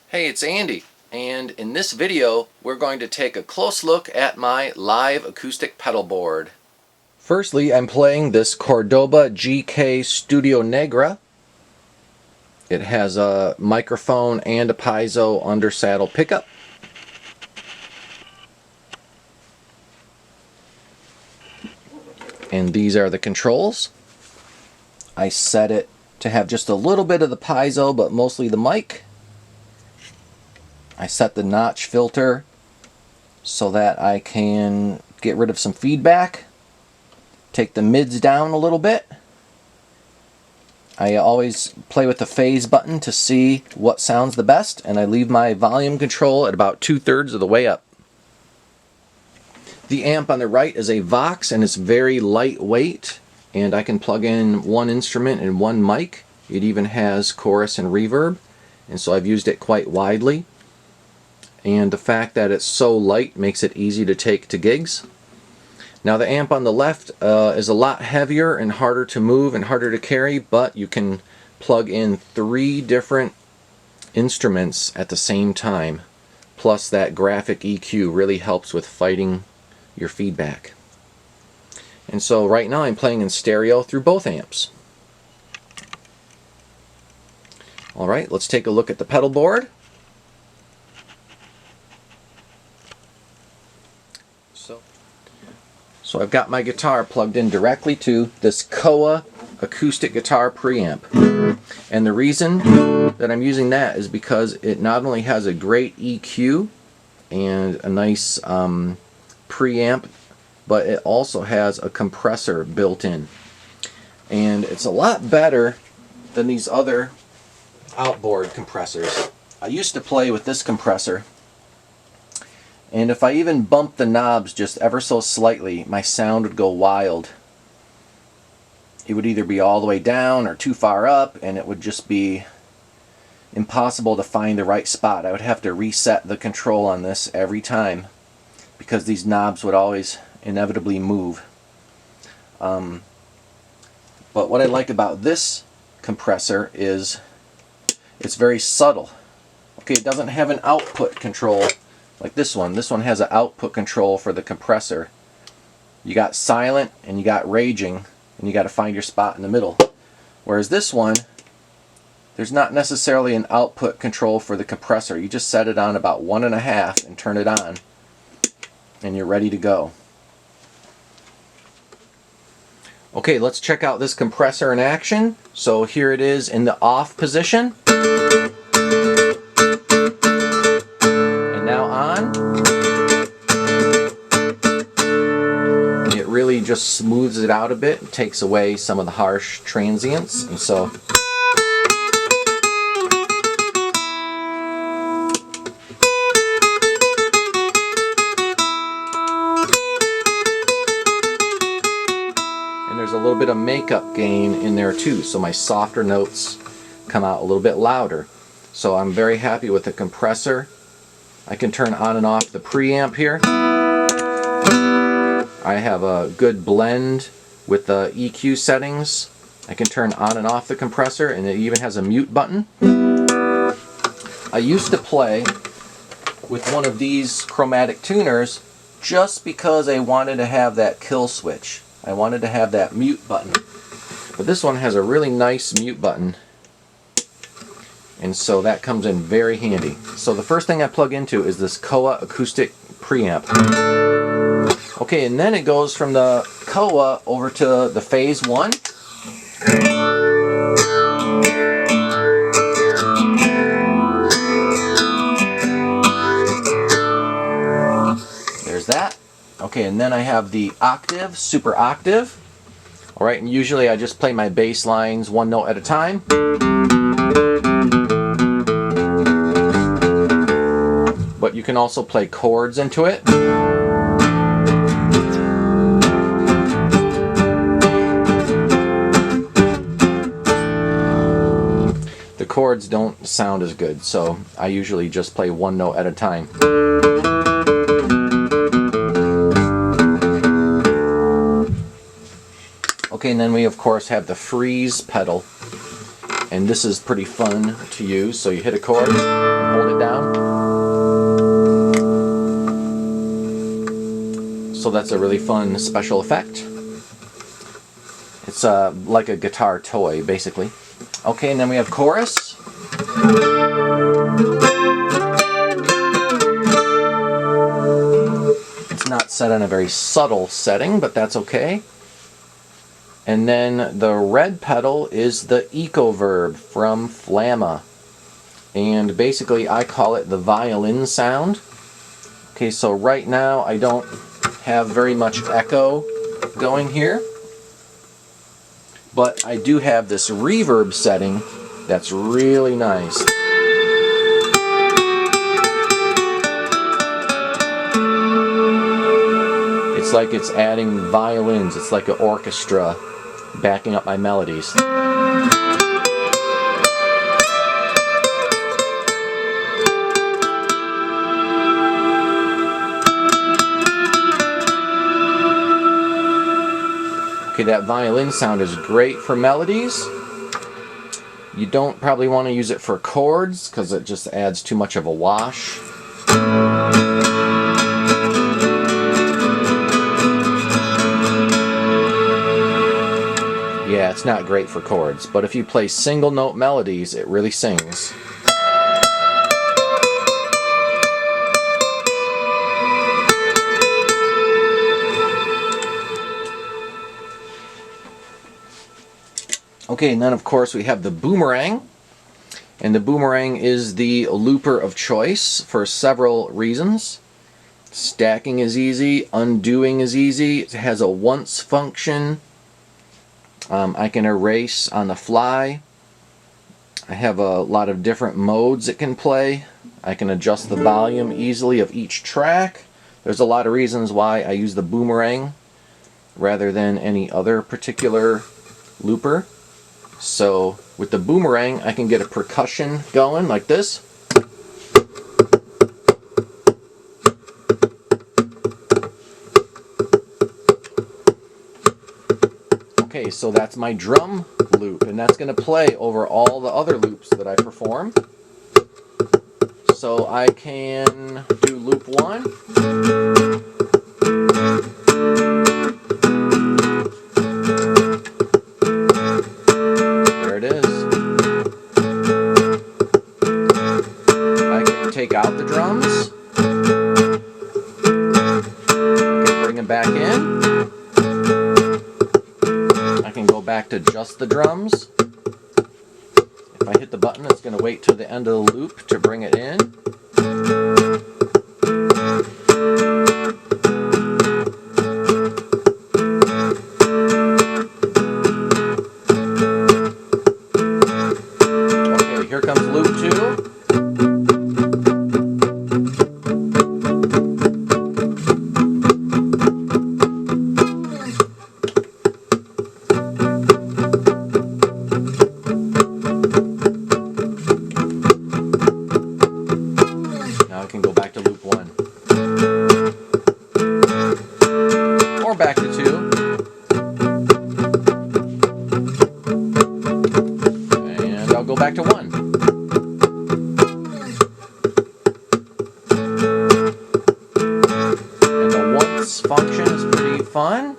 Hey, it's Andy, and in this video we're going to take a close look at my live acoustic pedal board. Firstly, I'm playing this Cordoba GK Studio Negra. It has a microphone and a piezo under saddle pickup. And these are the controls. I set it to have just a little bit of the piezo but mostly the mic. I set the notch filter so that I can get rid of some feedback. Take the mids down a little bit. I always play with the phase button to see what sounds the best, and I leave my volume control at about 2/3 of the way up. The amp on the right is a Vox, and it's very lightweight, and I can plug in one instrument and one mic. It even has chorus and reverb, and so I've used it quite widely. And the fact that it's so light makes it easy to take to gigs. Now the amp on the left is a lot heavier and harder to move and harder to carry, but you can plug in 3 different instruments at the same time. Plus that graphic EQ really helps with fighting your feedback. And so right now I'm playing in stereo through both amps. Alright, let's take a look at the pedal board. So I've got my guitar plugged in directly to this Koa acoustic guitar preamp. And the reason that I'm using that is because it not only has a great EQ and a nice preamp, but it also has a compressor built in. And it's a lot better than these other outboard compressors. I used to play with this compressor, and if I even bumped the knobs just ever so slightly, my sound would go wild. It would either be all the way down or too far up, and it would just be impossible to find the right spot. I would have to reset the control on this every time because these knobs would always inevitably move. But what I like about this compressor is it's very subtle. Okay, it doesn't have an output control like this one. This one has an output control for the compressor. You got silent and you got raging, and you got to find your spot in the middle. Whereas this one, there's not necessarily an output control for the compressor. You just set it on about 1.5 and turn it on, and you're ready to go. Okay, let's check out this compressor in action. So here it is in the off position. Really just smooths it out a bit and takes away some of the harsh transients, and so and there's a little bit of makeup gain in there too, so my softer notes come out a little bit louder. So I'm very happy with the compressor. I can turn on and off the preamp here. I have a good blend with the EQ settings. I can turn on and off the compressor, and it even has a mute button. I used to play with one of these chromatic tuners just because I wanted to have that kill switch. I wanted to have that mute button. But this one has a really nice mute button, and so that comes in very handy. So the first thing I plug into is this Koa acoustic preamp. Okay, and then it goes from the Koa over to the Phase 1. There's that. Okay, and then I have the octave, super octave. Alright, and usually I just play my bass lines one note at a time. But you can also play chords into it. The chords don't sound as good, so I usually just play one note at a time. Okay, and then we of course have the freeze pedal, And this is pretty fun to use. So you hit a chord, hold it down. So that's a really fun special effect. It's like a guitar toy, basically. Okay, and then we have chorus. It's not set on a very subtle setting, but that's okay. And then the red pedal is the Eco Verb from Flamma. And basically I call it the violin sound. Okay, so right now I don't have very much echo going here. But I do have this reverb setting that's really nice. It's like it's adding violins. It's like an orchestra backing up my melodies. Okay, that violin sound is great for melodies. You don't probably want to use it for chords because it just adds too much of a wash. Yeah, it's not great for chords, but if you play single note melodies, it really sings. Okay, and then of course we have the Boomerang. And the Boomerang is the looper of choice for several reasons. Stacking is easy, undoing is easy, it has a once function. I can erase on the fly. I have a lot of different modes it can play. I can adjust the volume easily of each track. There's a lot of reasons why I use the Boomerang rather than any other particular looper. So with the Boomerang I can get a percussion going like this. Okay, so that's my drum loop, and that's going to play over all the other loops that I perform. So I can do loop 1. There it is. I can take out the drums. I can bring them back in. I can go back to just the drums. If I hit the button, it's going to wait till the end of the loop to bring it in. Okay, here comes loop 2. Now I can go back to loop 1. Or back to 2. And I'll go back to 1. And the once function is pretty fun.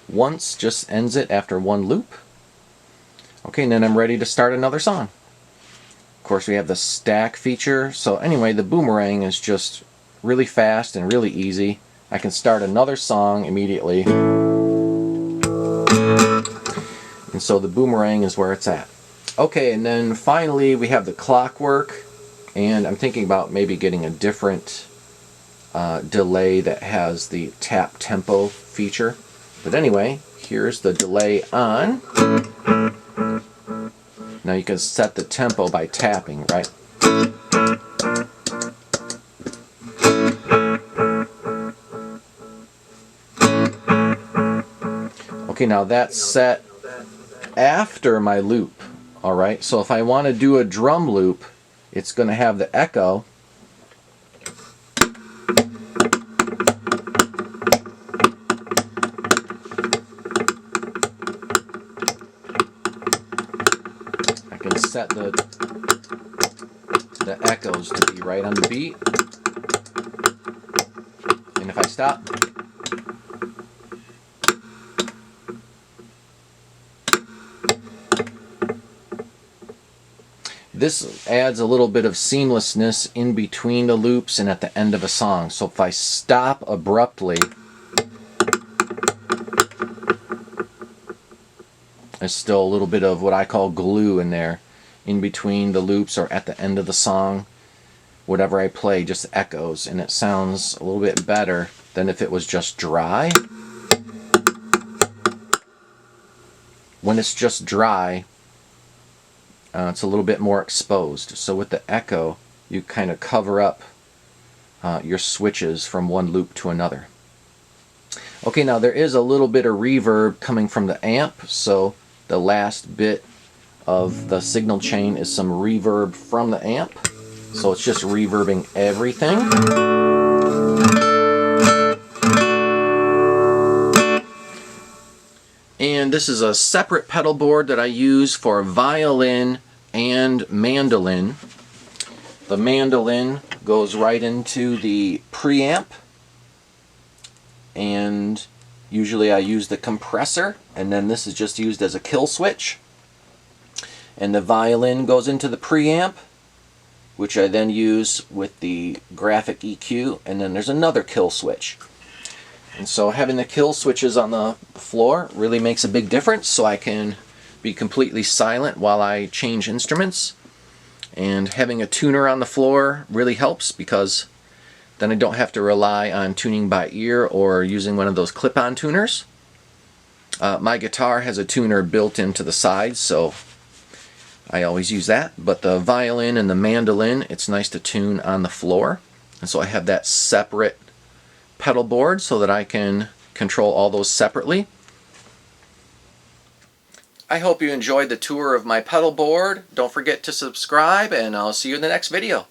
Once just ends it after one loop. Okay, and then I'm ready to start another song. Of course, we have the stack feature. So anyway, the Boomerang is just really fast and really easy. I can start another song immediately. And so the Boomerang is where it's at. Okay, and then finally we have the Clockwork. And I'm thinking about maybe getting a different delay that has the tap tempo feature. But anyway, here's the delay on. Now you can set the tempo by tapping, right? Okay, now that's set after my loop. Alright, so if I want to do a drum loop, it's going to have the echo. can set the echoes to be right on the beat. And if I stop, this adds a little bit of seamlessness in between the loops and at the end of a song. So if I stop abruptly, there's still a little bit of what I call glue in there, in between the loops or at the end of the song. Whatever I play just echoes, and it sounds a little bit better than if it was just dry. When it's just dry, it's a little bit more exposed. So with the echo, you kind of cover up your switches from one loop to another. Okay, now there is a little bit of reverb coming from the amp, so the last bit of the signal chain is some reverb from the amp. So it's just reverbing everything. And this is a separate pedal board that I use for violin and mandolin. The mandolin goes right into the preamp, and usually I use the compressor, and then this is just used as a kill switch. And the violin goes into the preamp, which I then use with the graphic EQ, and then there's another kill switch. And so having the kill switches on the floor really makes a big difference, so I can be completely silent while I change instruments. And having a tuner on the floor really helps, because then I don't have to rely on tuning by ear or using one of those clip-on tuners. My guitar has a tuner built into the sides, so I always use that. But the violin and the mandolin, it's nice to tune on the floor. And so I have that separate pedal board so that I can control all those separately. I hope you enjoyed the tour of my pedal board. Don't forget to subscribe, and I'll see you in the next video.